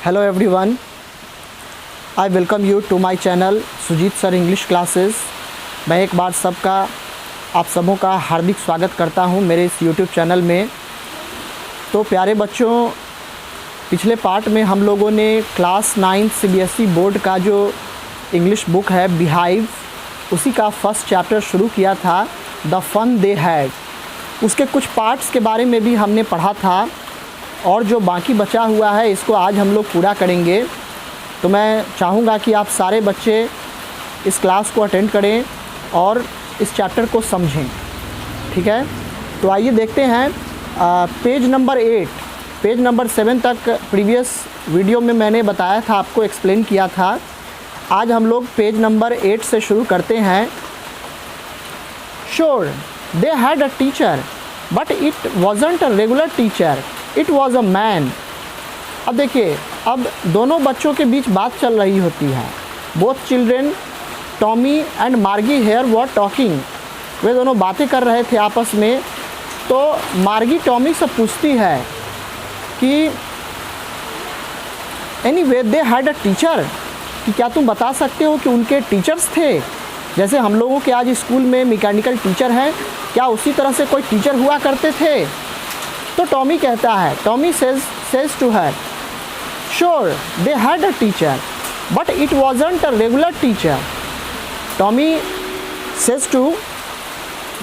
Hello everyone, I welcome you to my channel Sujit sir English classes. मैं एक बार आप सबों का हार्दिक स्वागत करता हूं मेरे इस यूट्यूब चैनल में। तो प्यारे बच्चों, पिछले पार्ट में हम लोगों ने क्लास 9 CBSE बोर्ड का जो इंग्लिश बुक है बिहाइव, उसी का फर्स्ट चैप्टर शुरू किया था, द फन दे हैड। उसके कुछ पार्ट्स के बारे में भी हमने पढ़ा था और जो बाकी बचा हुआ है इसको आज हम लोग पूरा करेंगे। तो मैं चाहूँगा कि आप सारे बच्चे इस क्लास को अटेंड करें और इस चैप्टर को समझें, ठीक है। तो आइए देखते हैं पेज नंबर 8, पेज नंबर 7 तक प्रीवियस वीडियो में मैंने बताया था, आपको एक्सप्लेन किया था। आज हम लोग पेज नंबर 8 से शुरू करते हैं। Sure they had a teacher but it wasn't a regular teacher, it was a man. अब देखिए, अब दोनों बच्चों के बीच बात चल रही होती है। बोथ चिल्ड्रेन टॉमी एंड मार्गी हेयर वर टॉकिंग। वे दोनों बातें कर रहे थे आपस में। तो मार्गी टॉमी से पूछती है कि anyway they had a teacher, कि क्या तुम बता सकते हो कि उनके टीचर्स थे? जैसे हम लोगों के आज स्कूल में मैकेनिकल टीचर हैं, क्या उसी तरह से कोई टीचर हुआ करते थे? तो टॉमी कहता है, Tommy says to her, sure they had a teacher but it wasn't a regular teacher. Tommy says to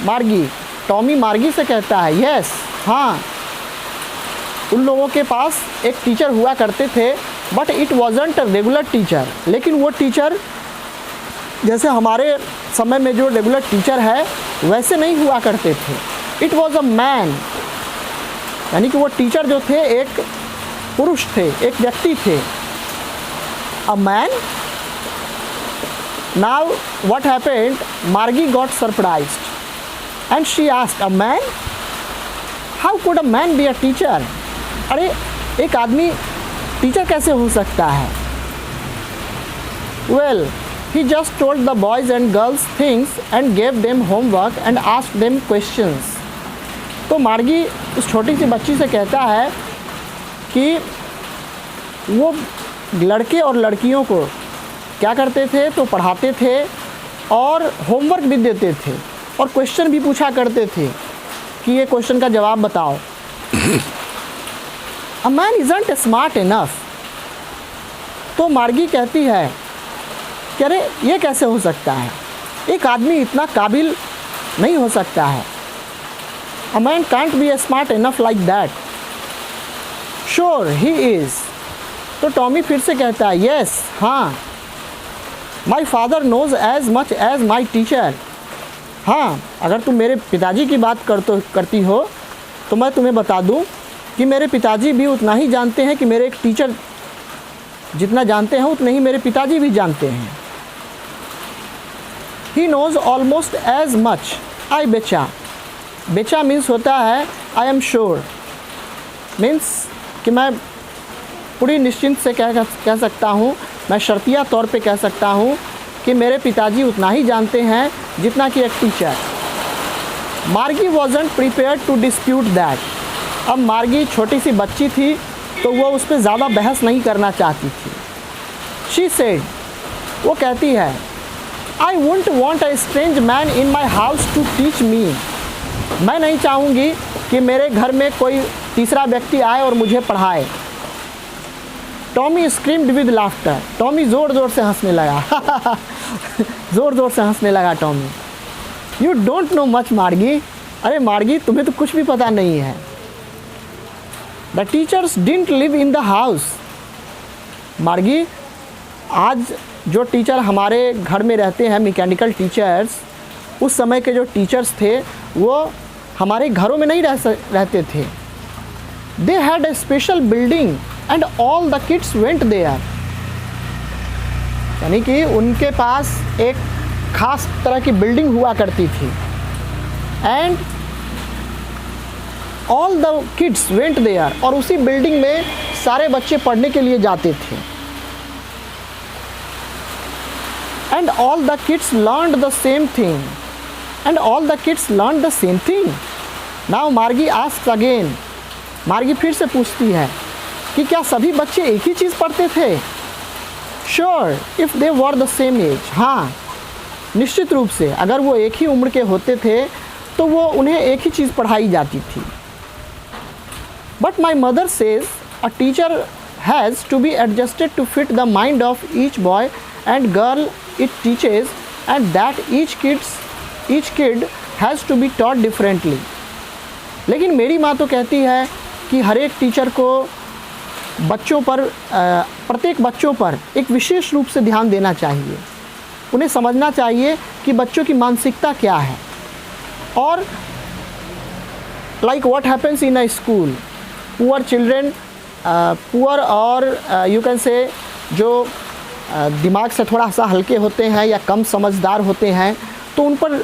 Margie, Tommy Margie से कहता है, यस हाँ, उन लोगों के पास एक टीचर हुआ करते थे, but it wasn't a regular teacher. लेकिन वो टीचर जैसे हमारे समय में जो रेगुलर टीचर है वैसे नहीं हुआ करते थे। इट वॉज अ मैन, यानी कि वो टीचर जो थे एक पुरुष थे, एक व्यक्ति थे। A man. Now what happened, Margie got surprised and she asked, a man, how could a man be a teacher? अरे एक आदमी टीचर कैसे हो सकता है? Well, he just told the boys and girls things and gave them homework and asked them questions. तो मार्गी उस छोटी सी बच्ची से कहता है कि वो लड़के और लड़कियों को क्या करते थे, तो पढ़ाते थे और होमवर्क भी देते थे और क्वेश्चन भी पूछा करते थे कि ये क्वेश्चन का जवाब बताओ। A man isn't smart enough. तो मार्गी कहती है कि अरे ये कैसे हो सकता है, एक आदमी इतना काबिल नहीं हो सकता है। A man can't be smart enough like that. Sure he is. तो टॉमी फिर से कहता है, yes हाँ, my father knows as much as my teacher. हाँ, अगर तुम मेरे पिताजी की बात करती हो तो मैं तुम्हें बता दूं कि मेरे पिताजी भी उतना ही जानते हैं कि मेरे एक टीचर जितना जानते हैं उतना ही मेरे पिताजी भी जानते हैं। He knows almoस्ट as much. I बेचा, बेचा मीन्स होता है आई एम श्योर, मीन्स कि मैं पूरी निश्चिंत से कह सकता हूँ, मैं शर्तिया तौर पे कह सकता हूँ कि मेरे पिताजी उतना ही जानते हैं जितना कि एक teacher. Margie wasn't prepared to dispute that. अब मार्गी छोटी सी बच्ची थी तो वो उस पर ज़्यादा बहस नहीं करना चाहती थी। शी सेड, वो कहती है, I won't want a strange man in my house to teach me. मैं नहीं चाहूँगी कि मेरे घर में कोई तीसरा व्यक्ति आए और मुझे पढ़ाए। Tommy screamed with laughter. Tommy ज़ोर ज़ोर से हंसने लगा। ज़ोर ज़ोर से हंसने लगा Tommy. You don't know much मार्गी। अरे मार्गी, तुम्हें तो कुछ भी पता नहीं है। The teachers didn't live in the house. मार्गी, आज जो टीचर हमारे घर में रहते हैं, मैकेनिकल टीचर्स, उस समय के जो टीचर्स थे वो हमारे घरों में नहीं रहते थे। They had a special building and all the kids went there. यानी कि उनके पास एक खास तरह की बिल्डिंग हुआ करती थी। And all the kids went there, और उसी बिल्डिंग में सारे बच्चे पढ़ने के लिए जाते थे। And all the kids learned the same thing. And all the kids learned the same thing. Now Margie asks again. मार्गी फिर से पूछती है, कि क्या सभी बच्चे एक ही चीज़ पढ़ते थे? Sure if they were the same age, हाँ निश्चित रूप से अगर वो एक ही उम्र के होते थे तो वो उन्हें एक ही चीज़ पढ़ाई जाती थी। But my mother says a teacher has to be adjusted to fit the mind of each boy and girl it teaches and that each kid has to be taught differently. लेकिन मेरी माँ तो कहती है कि हर एक टीचर को बच्चों पर प्रत्येक बच्चों पर एक विशेष रूप से ध्यान देना चाहिए। उन्हें समझना चाहिए कि बच्चों की मानसिकता क्या है। और like what happens in a school, poor children, poor और यू कैन से जो दिमाग से थोड़ा सा हल्के होते हैं या कम समझदार होते हैं, तो उन पर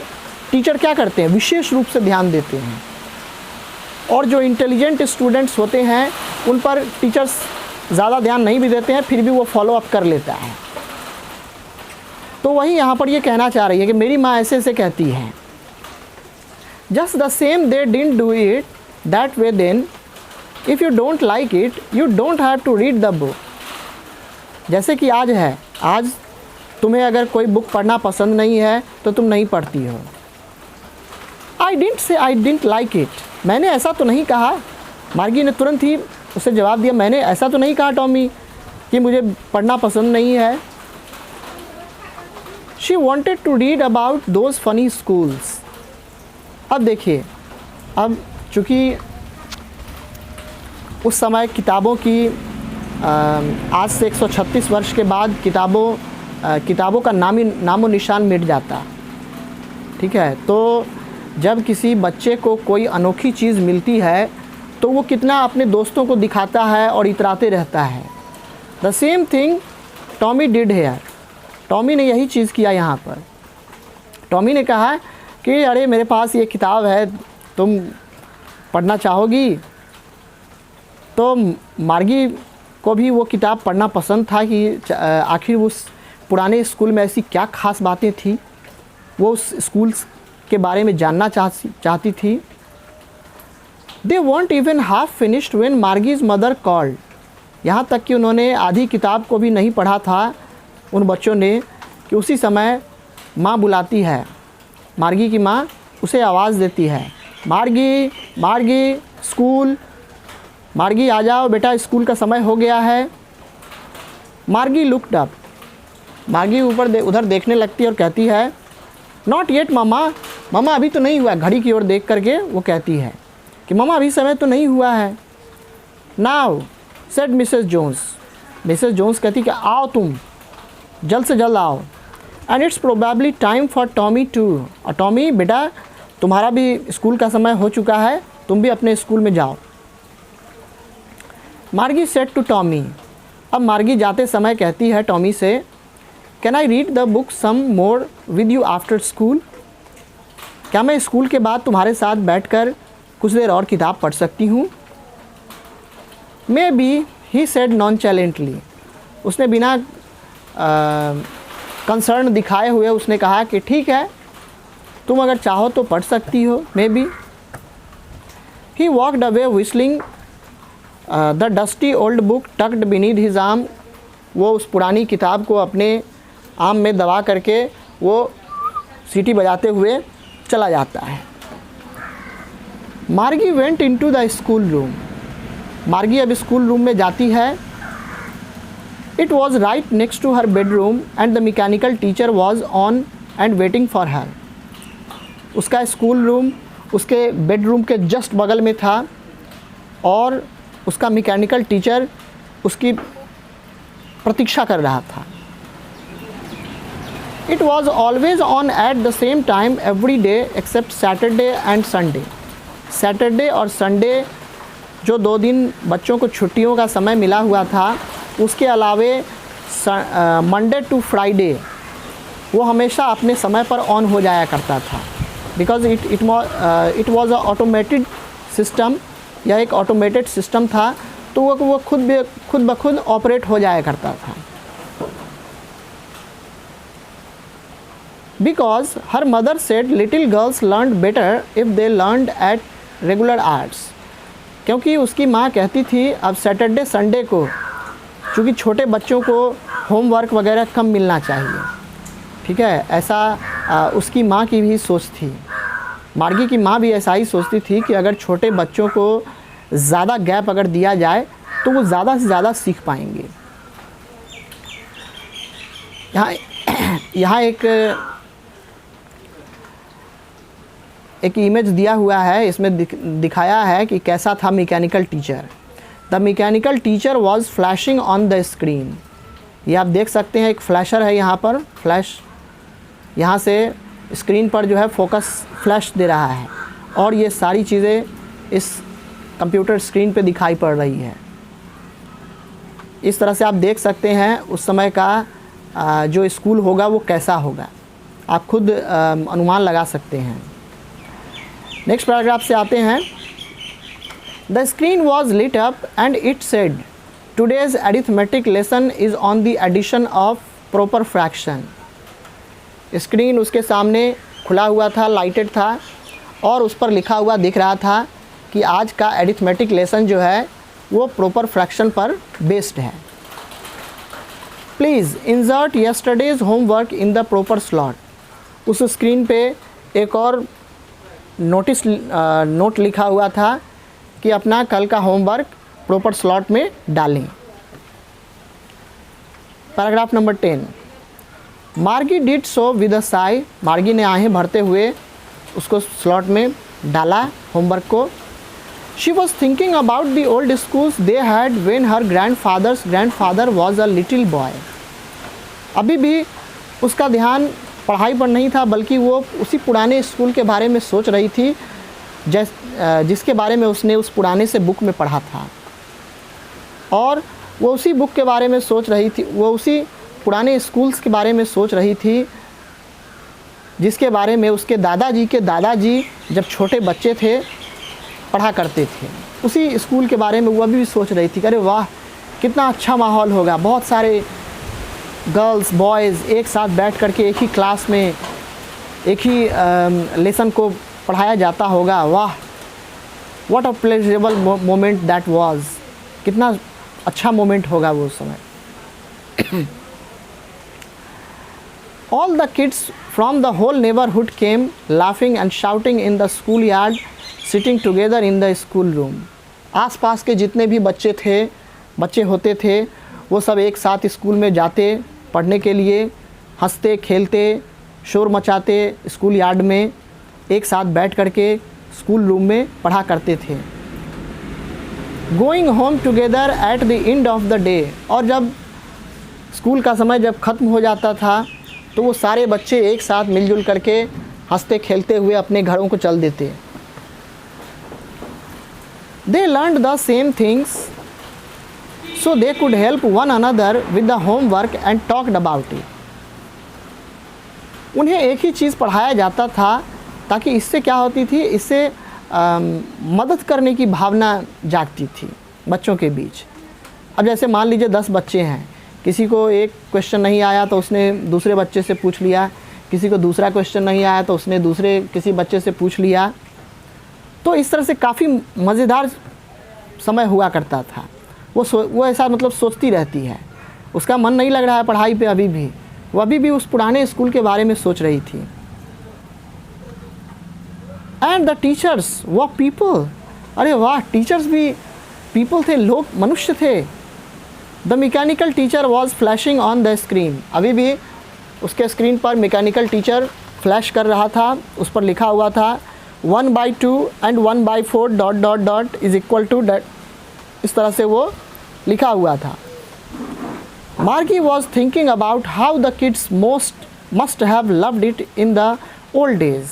टीचर क्या करते हैं, विशेष रूप से ध्यान देते हैं। और जो इंटेलिजेंट स्टूडेंट्स होते हैं उन पर टीचर्स ज़्यादा ध्यान नहीं भी देते हैं, फिर भी वो फॉलो अप कर लेता है। तो वही यहाँ पर ये कहना चाह रही है कि मेरी माँ ऐसे ऐसे कहती है। Just the same they didn't do it that way then, if you don't like it you don't have to read the book. जैसे कि आज है, आज तुम्हें अगर कोई बुक पढ़ना पसंद नहीं है तो तुम नहीं पढ़ती हो। I didn't say I didn't like it, मैंने ऐसा तो नहीं कहा। मार्गी ने तुरंत ही उसे जवाब दिया, मैंने ऐसा तो नहीं कहा टॉमी कि मुझे पढ़ना पसंद नहीं है। She wanted to read about those funny schools. अब देखिए, अब चूँकि उस समय किताबों की आज से 136 वर्ष के बाद किताबों का नामो निशान मिट जाता, ठीक है। तो जब किसी बच्चे को कोई अनोखी चीज़ मिलती है तो वो कितना अपने दोस्तों को दिखाता है और इतराते रहता है। The same thing Tommy did here, Tommy ने यही चीज़ किया यहाँ पर। टॉमी ने कहा कि अरे मेरे पास ये किताब है, तुम पढ़ना चाहोगी? तो मार्गी को भी वो किताब पढ़ना पसंद था कि आखिर उस पुराने स्कूल में ऐसी क्या ख़ास बातें थी, वो उस स्कूल के बारे में जानना चाहती थी। They weren't even half finished when Margie's mother called, यहाँ तक कि उन्होंने आधी किताब को भी नहीं पढ़ा था उन बच्चों ने कि उसी समय माँ बुलाती है। मार्गी की माँ उसे आवाज़ देती है, मार्गी मार्गी स्कूल, मार्गी आ जाओ बेटा, स्कूल का समय हो गया है। मार्गी लुक्ड अप, मार्गी उधर देखने लगती है और कहती है, नॉट येट मामा, मामा अभी तो नहीं हुआ। घड़ी की ओर देख करके वो कहती है कि मामा अभी समय तो नहीं हुआ है। Now said Mrs Jones, Mrs Jones कहती कि आओ तुम, जल्द से जल्द आओ। And it's probably time for Tommy too, और टॉमी बेटा तुम्हारा भी स्कूल का समय हो चुका है, तुम भी अपने स्कूल में जाओ। मार्गी सेड टू टॉमी, अब मार्गी जाते समय कहती है टॉमी से, can I read the book some more with you after school, क्या मैं स्कूल के बाद तुम्हारे साथ बैठकर कुछ देर और किताब पढ़ सकती हूँ? मे बी, ही सेड नॉनचैलेंटली, उसने बिना कंसर्न दिखाए हुए उसने कहा कि ठीक है, तुम अगर चाहो तो पढ़ सकती हो, maybe. He walked away whistling the dusty old book tucked beneath his arm, वो उस पुरानी किताब को अपने आम में दबा करके वो सीटी बजाते हुए चला जाता है। Margie went into the school room, Margie अब स्कूल रूम में जाती है। It was right next to her bedroom and the mechanical teacher was on and waiting for her, उसका स्कूल रूम उसके बेडरूम के जस्ट बगल में था और उसका मैकेनिकल टीचर उसकी प्रतीक्षा कर रहा था। It was always on at the same time every day except Saturday and Sunday, Saturday और संडे जो 2 दिन बच्चों को छुट्टियों का समय मिला हुआ था, उसके अलावे मंडे टू फ्राइडे वो हमेशा अपने समय पर ऑन हो जाया करता था। Because it was a automated system, यह एक ऑटोमेटेड सिस्टम था, तो वो खुद ब खुद ऑपरेट हो जाया करता था। Because her mother said little girls learn better if they learned at regular hours, क्योंकि उसकी माँ कहती थी अब सैटरडे संडे को, चूँकि छोटे बच्चों को होमवर्क वगैरह कम मिलना चाहिए, ठीक है, ऐसा उसकी माँ की भी सोच थी। मार्गी की माँ भी ऐसा ही सोचती थी कि अगर छोटे बच्चों को ज़्यादा गैप अगर दिया जाए तो वो ज़्यादा से ज़्यादा सीख पाएंगे। यहाँ एक इमेज दिया हुआ है, इसमें दिखाया है कि कैसा था mechanical teacher. The mechanical teacher was flashing on the screen. ये आप देख सकते हैं, एक फ्लैशर है यहाँ पर, फ्लैश यहाँ से स्क्रीन पर जो है फोकस फ्लैश दे रहा है और ये सारी चीज़ें इस कंप्यूटर स्क्रीन पे दिखाई पड़ रही है। इस तरह से आप देख सकते हैं उस समय का जो स्कूल होगा वो कैसा होगा, आप खुद अनुमान लगा सकते हैं। नेक्स्ट पैराग्राफ से आते हैं। The screen was lit up and it said today's arithmetic lesson is on the addition of proper fraction. Screen उसके सामने खुला हुआ था, लाइटेड था और उस पर लिखा हुआ दिख रहा था कि आज का अरिथमेटिक लेसन जो है वो प्रॉपर फ्रैक्शन पर बेस्ड है। Please insert yesterday's homework in the proper slot. उस स्क्रीन पे एक और नोट लिखा हुआ था कि अपना कल का होमवर्क प्रॉपर स्लॉट में डालें। Paragraph number 10। मार्गी did so with a Sai. मार्गी ने आहें भरते हुए उसको स्लॉट में डाला होमवर्क को। She was thinking about the old schools they had when her grandfather was a little boy. अभी भी उसका ध्यान पढ़ाई पर नहीं था, बल्कि वो उसी पुराने स्कूल के बारे में सोच रही थी जिसके बारे में उसने उस पुराने से बुक में पढ़ा था। और वो उसी बुक के बारे में सोच रही थी, वो उसी पुराने स्कूल्स के बारे में सोच रही थी जिसके बारे में उसके दादाजी के दादाजी जब छोटे बच्चे थे पढ़ा करते थे। उसी स्कूल के बारे में वो अभी भी सोच रही थी। अरे वाह, कितना अच्छा माहौल होगा, बहुत सारे गर्ल्स बॉयज़ एक साथ बैठ करके एक ही क्लास में एक ही लेसन को पढ़ाया जाता होगा। वाह, what a pleasurable moment that was. कितना अच्छा मोमेंट होगा वो समय। All the kids from the whole neighborhood came laughing and shouting in the schoolyard, sitting together in the school room. आसपास के जितने भी बच्चे होते थे वो सब एक साथ स्कूल में जाते पढ़ने के लिए, हंसते खेलते शोर मचाते स्कूल यार्ड में एक साथ बैठ करके स्कूल रूम में पढ़ा करते थे। Going home together at the end of the day. और जब स्कूल का समय जब ख़त्म हो जाता था तो वो सारे बच्चे एक साथ मिलजुल करके हंसते खेलते हुए अपने घरों को चल देते। They learned the same things so they could help one another with the homework and talked about it. उन्हें एक ही चीज़ पढ़ाया जाता था ताकि इससे क्या होती थी, इससे मदद करने की भावना जागती थी बच्चों के बीच। अब जैसे मान लीजिए 10 बच्चे हैं, किसी को एक क्वेश्चन नहीं आया तो उसने दूसरे बच्चे से पूछ लिया, किसी को दूसरा क्वेश्चन नहीं आया तो उसने दूसरे किसी बच्चे से पूछ लिया। तो इस तरह से काफ़ी मज़ेदार समय हुआ करता था। वो ऐसा मतलब सोचती रहती है, उसका मन नहीं लग रहा है पढ़ाई पे अभी भी, वो अभी भी उस पुराने स्कूल के बारे में सोच रही थी। एंड द टीचर्स वो पीपल, अरे वाह, टीचर्स भी पीपल थे, लोग मनुष्य थे। The mechanical teacher was flashing on the screen. अभी भी उसके स्क्रीन पर मैकेनिकल टीचर फ्लैश कर रहा था, उस पर लिखा हुआ था 1/2 and 1/4 ... is equal to that. इस तरह से वो लिखा हुआ था। Margie was thinking about how the kids must have loved it in the old days.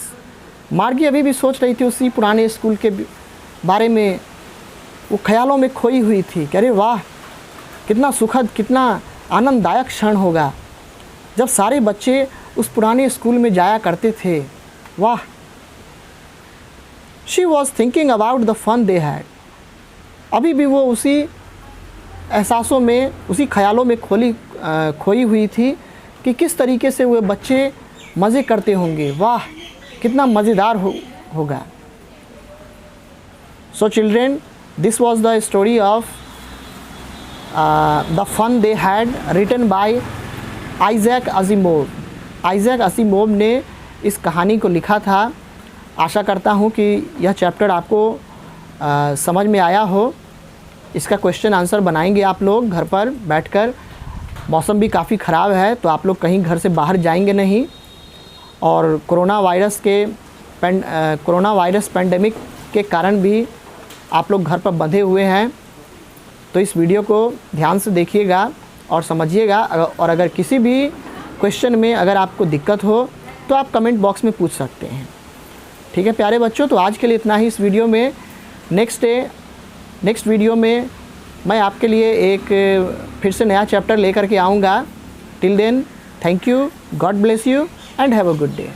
Margie अभी भी सोच रही थी उसी पुराने स्कूल के बारे में, वो ख्यालों में खोई हुई थी कि अरे वाह, कितना सुखद, कितना आनंददायक क्षण होगा जब सारे बच्चे उस पुराने स्कूल में जाया करते थे। वाह। She was thinking about the fun they had. अभी भी वो उसी एहसासों में, उसी ख्यालों में खोई हुई थी कि किस तरीके से वो बच्चे मज़े करते होंगे। वाह, कितना मज़ेदार होगा। So children, this was the story of the fun they had written by Isaac Asimov. Isaac Asimov ने इस कहानी को लिखा था। आशा करता हूँ कि यह चैप्टर आपको समझ में आया हो। इसका क्वेश्चन आंसर बनाएंगे आप लोग घर पर बैठकर। मौसम भी काफ़ी ख़राब है तो आप लोग कहीं घर से बाहर जाएंगे नहीं, और कोरोना वायरस पेंडेमिक के कारण भी आप लोग घर पर बंधे हुए हैं। तो इस वीडियो को ध्यान से देखिएगा और समझिएगा, और अगर किसी भी क्वेश्चन में अगर आपको दिक्कत हो तो आप कमेंट बॉक्स में पूछ सकते हैं। ठीक है प्यारे बच्चों, तो आज के लिए इतना ही इस वीडियो में। नेक्स्ट वीडियो में मैं आपके लिए एक फिर से नया चैप्टर लेकर के आऊँगा। Till then, thank you, God bless you and have a good day.